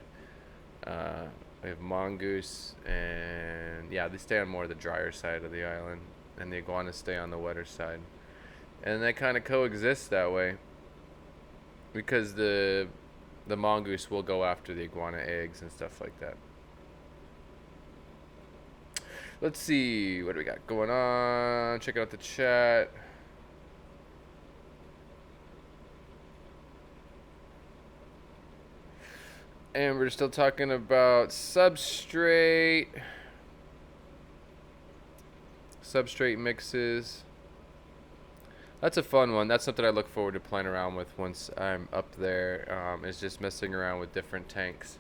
We have mongoose, and yeah, they stay on more the drier side of the island, and the iguanas stay on the wetter side. And they kind of coexist that way because the mongoose will go after the iguana eggs and stuff like that. Let's see, what do we got going on? Check out the chat. And we're still talking about substrate mixes. That's a fun one. That's something I look forward to playing around with once I'm up there. Is just messing around with different tanks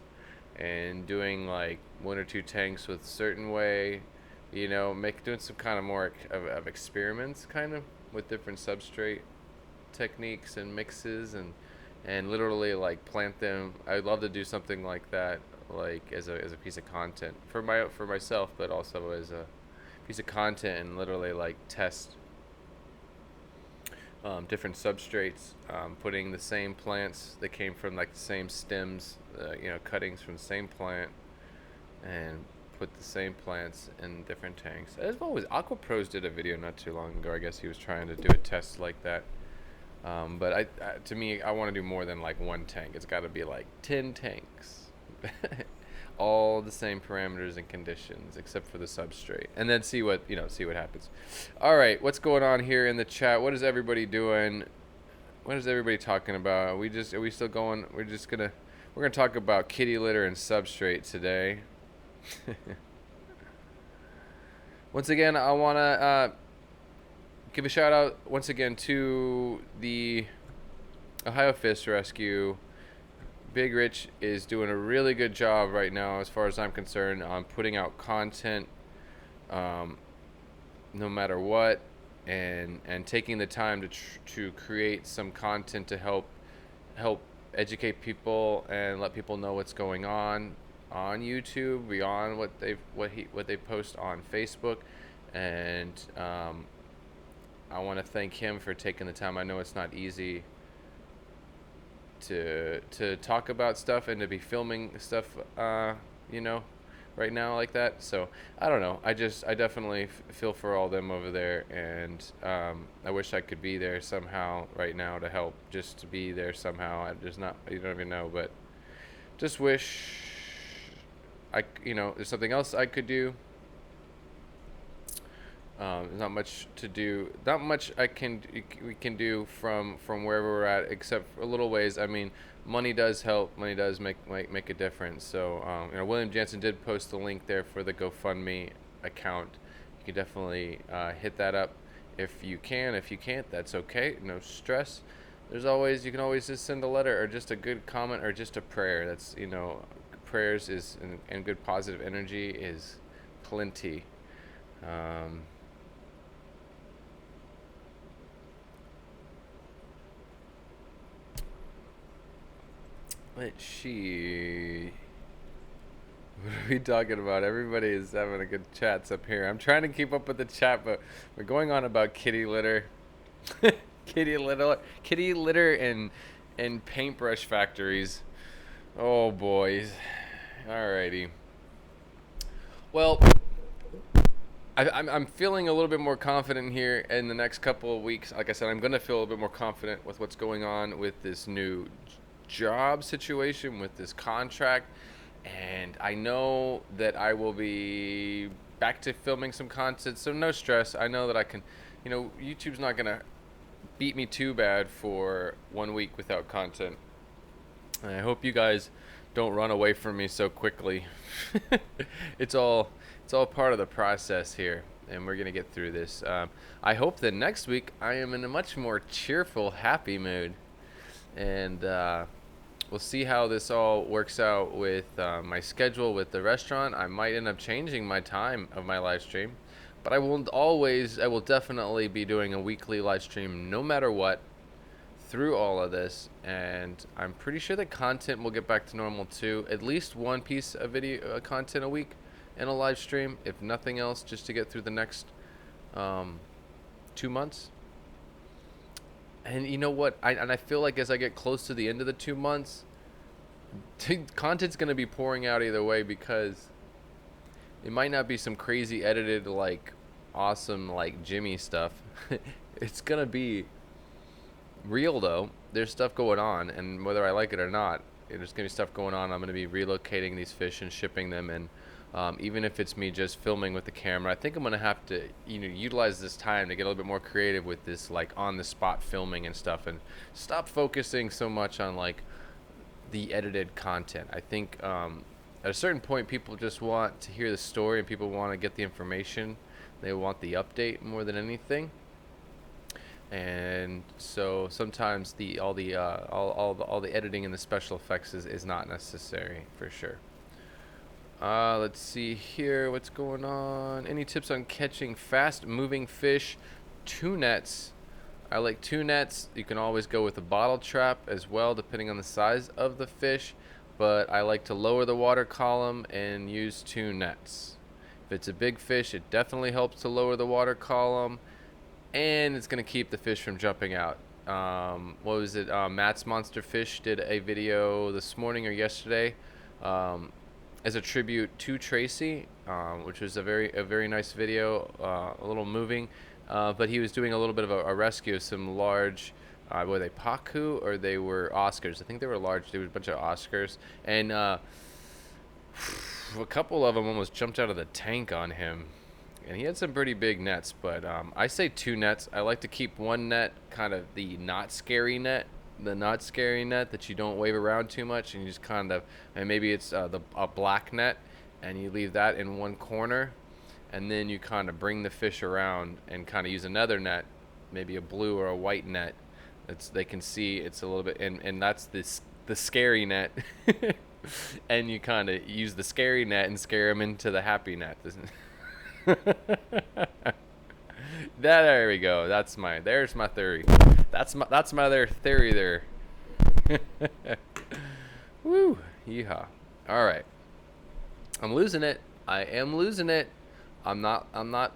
and doing like one or two tanks with certain way, doing some kind of more of experiments kind of with different substrate techniques and mixes and literally like plant them. I'd love to do something like that, like as a piece of content for myself, but also as a piece of content, and literally like test different substrates, putting the same plants that came from like the same stems, cuttings from the same plant, and put the same plants in different tanks. As always, AquaPros did a video not too long ago. I guess he was trying to do a test like that. But to me, I want to do more than like one tank. It's got to be like 10 tanks, all the same parameters and conditions except for the substrate, and then see what happens. All right, what's going on here in the chat? What is everybody doing? What is everybody talking about? Are we still going? We're gonna talk about kitty litter and substrate today. Once again, I want to give a shout out once again to the Ohio Fish Rescue. Big Rich is doing a really good job right now, as far as I'm concerned, on putting out content, no matter what, and taking the time to create some content to help educate people and let people know what's going on YouTube beyond what they post on Facebook. And I want to thank him for taking the time. I know it's not easy to talk about stuff and to be filming stuff, right now like that. So I don't know. I definitely feel for all them over there, and I wish I could be there somehow right now to help. Just to be there somehow. You don't even know, but just wish there's something else I could do. There's not much to do. Not much we can do from wherever we're at, except for little ways. I mean, money does help. Money does make a difference. So, William Jansen did post the link there for the GoFundMe account. You can definitely hit that up if you can. If you can't, that's okay. No stress. You can always just send a letter or just a good comment or just a prayer. That's prayers is and good positive energy is plenty. What she? What are we talking about? Everybody is having a good chats up here. I'm trying to keep up with the chat, but we're going on about kitty litter, kitty litter, and paintbrush factories. Oh boys. Alrighty. Well, I'm feeling a little bit more confident here in the next couple of weeks. Like I said, I'm going to feel a little bit more confident with what's going on with this new job situation, with this contract. And I know that I will be back to filming some content, so no stress. I know that I can, YouTube's not going to beat me too bad for 1 week without content. And I hope you guys don't run away from me so quickly. it's all part of the process here, and we're gonna get through this. I hope that next week I am in a much more cheerful, happy mood, and we'll see how this all works out with my schedule with the restaurant. I might end up changing my time of my live stream, but I will definitely be doing a weekly live stream no matter what through all of this, and I'm pretty sure that content will get back to normal too. At least one piece of video content a week in a live stream, if nothing else, just to get through the next 2 months. And you know what? I feel like as I get close to the end of the 2 months, content's gonna be pouring out either way, because it might not be some crazy edited, like awesome, like Jimmy stuff. It's gonna be real though. There's stuff going on, and whether I like it or not, there's gonna be stuff going on. I'm gonna be relocating these fish and shipping them, and even if it's me just filming with the camera, I think I'm gonna have to utilize this time to get a little bit more creative with this, like on the spot filming and stuff, and stop focusing so much on like the edited content. I think at a certain point people just want to hear the story, and people want to get the information. They want the update more than anything. And so sometimes all the editing and the special effects is not necessary, for sure. Let's see here what's going on. Any tips on catching fast moving fish? 2 nets. I like 2 nets. You can always go with a bottle trap as well, depending on the size of the fish, but I like to lower the water column and use 2 nets. If it's a big fish, it definitely helps to lower the water column, and it's going to keep the fish from jumping out. What was it? Matt's Monster Fish did a video this morning or yesterday as a tribute to Tracy, which was a very nice video, a little moving. But he was doing a little bit of a rescue of some large, were they Pacu or they were Oscars? I think they were large. There was a bunch of Oscars, and a couple of them almost jumped out of the tank on him. And he had some pretty big nets, but I say 2 nets. I like to keep 1 net, kind of the not scary net that you don't wave around too much, and you just kind of, and maybe it's a black net, and you leave that in one corner, and then you kind of bring the fish around and kind of use another net, maybe a blue or a white net. They can see it's a little bit, and that's the scary net, and you kind of use the scary net and scare them into the happy net. There we go. There's my theory. That's my other theory there. Woo, yeehaw. All right. I'm losing it. I am losing it. I'm not.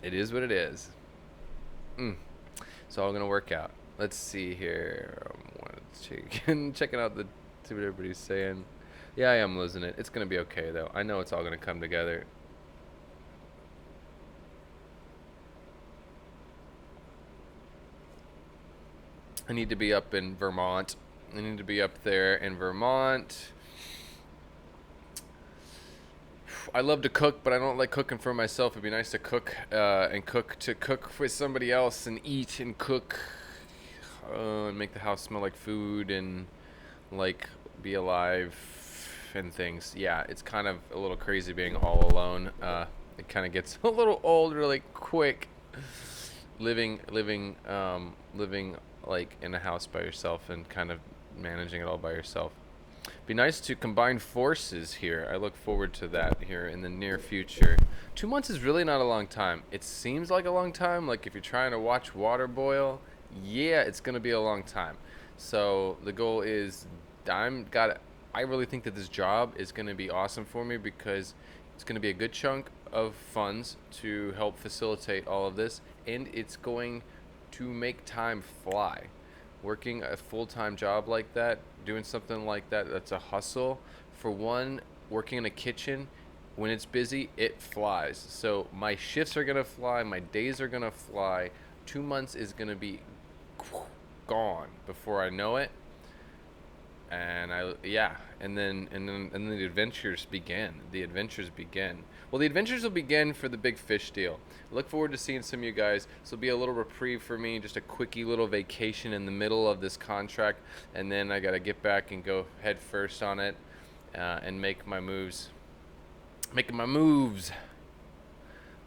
It is what it is. It's all gonna work out. Let's see here. I'm checking out see what everybody's saying. Yeah, I am losing it. It's going to be okay, though. I know it's all going to come together. I need to be up in Vermont. I need to be up there in Vermont. I love to cook, but I don't like cooking for myself. It'd be nice to cook cook for somebody else and eat and cook and make the house smell like food and like be alive and things. Yeah, it's kind of a little crazy being all alone. It kind of gets a little old really quick. Living like in a house by yourself and kind of managing it all by yourself. Be nice to combine forces here. I look forward to that here in the near future. 2 months is really not a long time. It seems like a long time. Like if you're trying to watch water boil, yeah, it's gonna be a long time. So the goal is, I really think that this job is going to be awesome for me because it's going to be a good chunk of funds to help facilitate all of this, and it's going to make time fly. Working a full-time job like that, doing something like that, that's a hustle. For one, working in a kitchen, when it's busy, it flies. So my shifts are gonna fly, my days are gonna fly. 2 months is gonna be gone before I know it. And then the adventures begin. Well, the adventures will begin for the big fish deal. I look forward to seeing some of you guys. This will be a little reprieve for me, just a quickie little vacation in the middle of this contract, and then I gotta get back and go head first on it, and make my moves. Making my moves.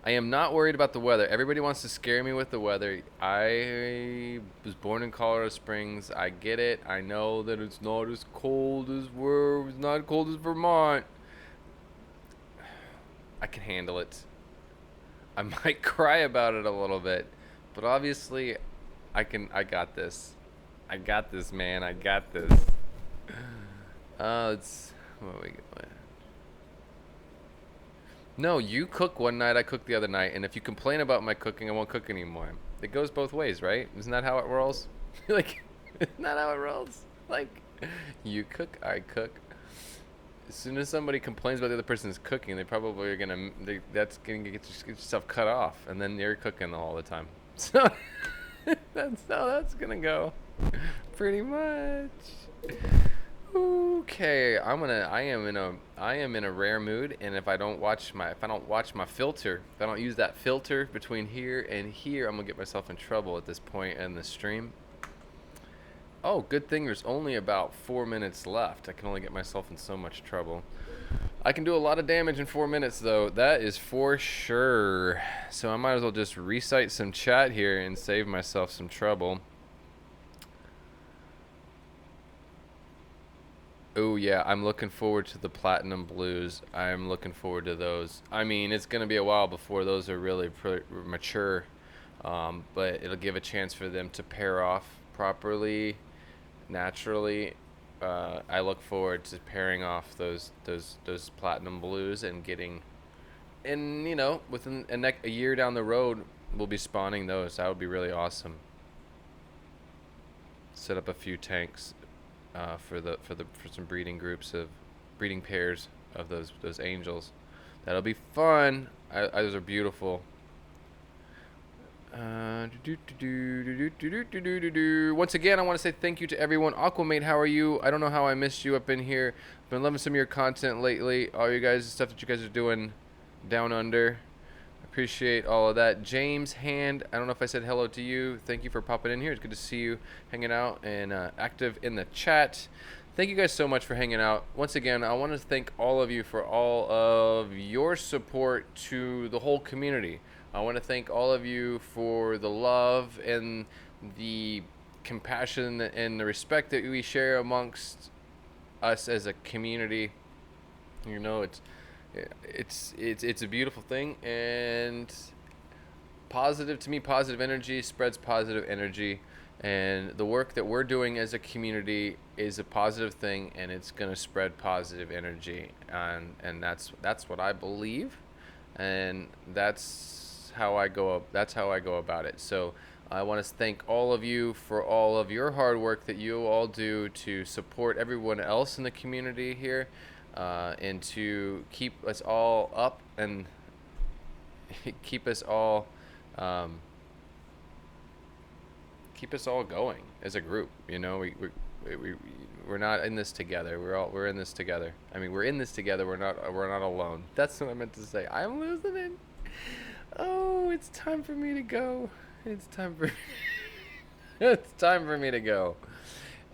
I am not worried about the weather. Everybody wants to scare me with the weather. I was born in Colorado Springs. I get it. I know that it's not as cold as it's not cold as Vermont. I can handle it. I might cry about it a little bit, but obviously I got this. I got this, man. I got this. What we got? No, you cook one night, I cook the other night, and if you complain about my cooking, I won't cook anymore. It goes both ways, right? Isn't that how it rolls? Like, isn't that how it rolls? Like, you cook, I cook. As soon as somebody complains about the other person's cooking, they probably are that's gonna get yourself cut off, and then you're cooking all the time. So, that's how that's gonna go. Pretty much. Okay, I am in a rare mood, and if I don't watch my filter, if I don't use that filter between here and here, I'm gonna get myself in trouble at this point in the stream. Oh, good thing there's only about 4 minutes left. I can only get myself in so much trouble. I can do a lot of damage in 4 minutes, though. That is for sure. So I might as well just recite some chat here and save myself some trouble. Oh yeah, I'm looking forward to the Platinum Blues. I'm looking forward to those. I mean, it's going to be a while before those are really mature, but it'll give a chance for them to pair off properly, naturally. I look forward to pairing off those Platinum Blues and getting, and within a year down the road, we'll be spawning those. That would be really awesome. Set up a few tanks. For some breeding pairs of those angels. That'll be fun. Those are beautiful. Once again, I want to say thank you to everyone. Aquamate, how are you? I don't know how I missed you up in here. Been loving some of your content lately. All you guys, the stuff that you guys are doing down under. Appreciate all of that. James Hand, I don't know if I said hello to you. Thank you for popping in here. It's good to see you hanging out and active in the chat. Thank you guys so much for hanging out. Once again, I want to thank all of you for all of your support to the whole community. I want to thank all of you for the love and the compassion and the respect that we share amongst us as a community. It's a beautiful thing, and positive energy spreads positive energy, and the work that we're doing as a community is a positive thing, and it's going to spread positive energy, and that's what I believe, and that's how I go about it. So I want to thank all of you for all of your hard work that you all do to support everyone else in the community here. And to keep us all up and keep us all going as a group. We're not in this together. We're in this together. I mean, we're in this together. We're not alone. That's what I meant to say. I'm losing it. Oh, it's time for me to go. It's time for me to go.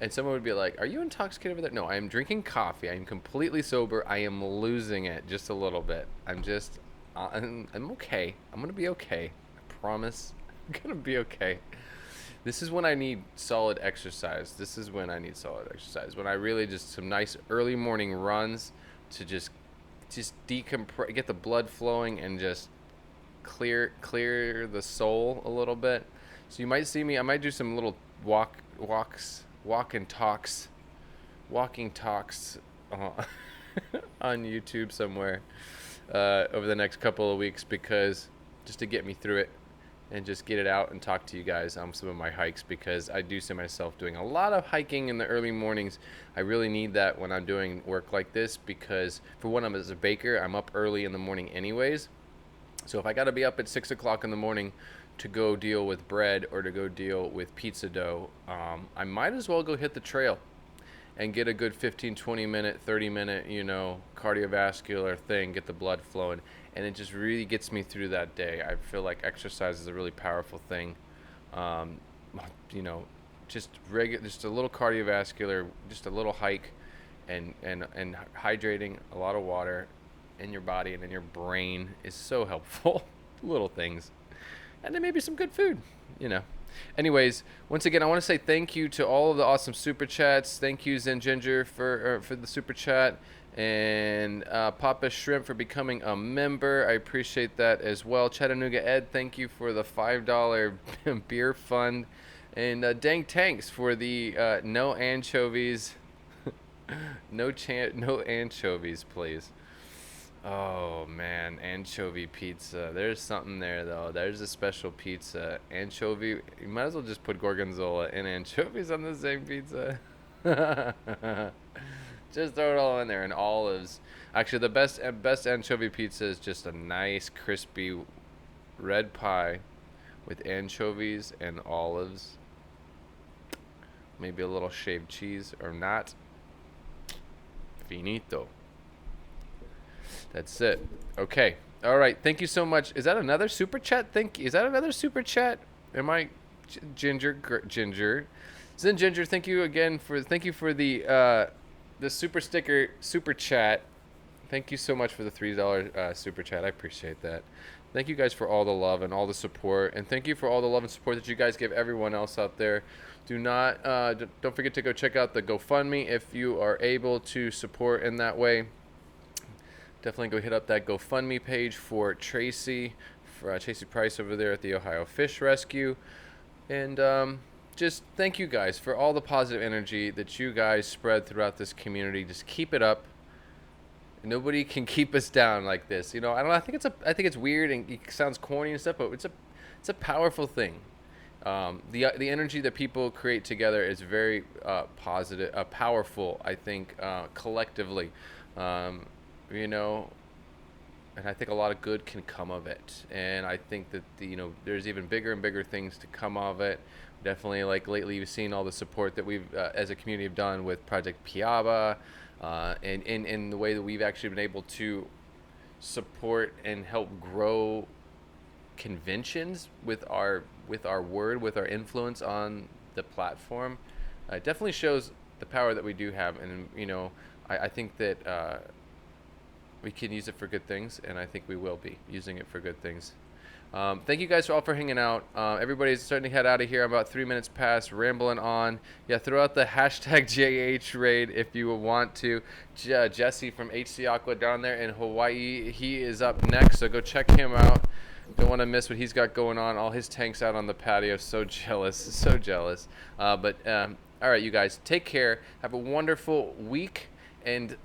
And someone would be like, are you intoxicated over there? No, I am drinking coffee. I am completely sober. I am losing it just a little bit. I'm okay. I'm going to be okay. I promise. I'm going to be okay. This is when I need solid exercise. When I really just some nice early morning runs to just decompress, get the blood flowing, and just clear the soul a little bit. So you might see me. I might do some little walks walking talks uh, on YouTube somewhere over the next couple of weeks, because just to get me through it and just get it out and talk to you guys on some of my hikes, because I do see myself doing a lot of hiking in the early mornings. I really need that when I'm doing work like this, because for one, I'm as a baker, I'm up early in the morning anyways. So if I got to be up at 6 o'clock in the morning to go deal with bread or to go deal with pizza dough, I might as well go hit the trail and get a good 15, 20 minute, 30 minute, cardiovascular thing, get the blood flowing. And it just really gets me through that day. I feel like exercise is a really powerful thing. Um, just a little cardiovascular, just a little hike, and hydrating a lot of water in your body and in your brain is so helpful. Little things. And then maybe some good food. Anyways, once again, I want to say thank you to all of the awesome super chats. Thank you, Zen Ginger, for the super chat, and Papa Shrimp for becoming a member. I appreciate that as well. Chattanooga Ed, thank you for the $5 beer fund, and Dang Tanks for the no anchovies, no anchovies, please. Oh man, anchovy pizza. There's something there though. There's a special pizza. Anchovy. You might as well just put gorgonzola and anchovies on the same pizza. Just throw it all in there, and olives. Actually, the best anchovy pizza is just a nice crispy red pie with anchovies and olives. Maybe a little shaved cheese or not. Finito. That's it. Okay. All right. Thank you so much. Is that another super chat? Is that another super chat? Am I Ginger? Zen Ginger, thank you for the super sticker super chat. Thank you so much for the $3 super chat. I appreciate that. Thank you guys for all the love and all the support, and thank you for all the love and support that you guys give everyone else out there. Don't forget to go check out the GoFundMe if you are able to support in that way. Definitely go hit up that GoFundMe page for Tracy, Tracy Price over there at the Ohio Fish Rescue. And just thank you guys for all the positive energy that you guys spread throughout this community. Just keep it up. Nobody can keep us down like this. I don't know. I think it's weird and it sounds corny and stuff, but it's a powerful thing. The energy that people create together is very positive, powerful. I think collectively. And I think a lot of good can come of it. And I think that there's even bigger and bigger things to come of it. Definitely, like lately, you've seen all the support that we've, as a community, have done with Project Piaba, and in the way that we've actually been able to support and help grow conventions with our word, with our influence on the platform. It definitely shows the power that we do have, and I think that we can use it for good things, and I think we will be using it for good things. Thank you guys all for hanging out. Everybody's starting to head out of here. I'm about 3 minutes past, rambling on. Yeah, throw out the hashtag JH raid if you want to. Jesse from HC Aqua down there in Hawaii, he is up next, so go check him out. Don't want to miss what he's got going on. All his tanks out on the patio. So jealous. All right, you guys, take care. Have a wonderful week, and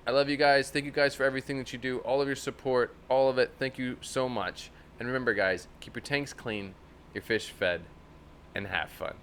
I love you guys. Thank you guys for everything that you do, all of your support, all of it. Thank you so much. And remember, guys, keep your tanks clean, your fish fed, and have fun.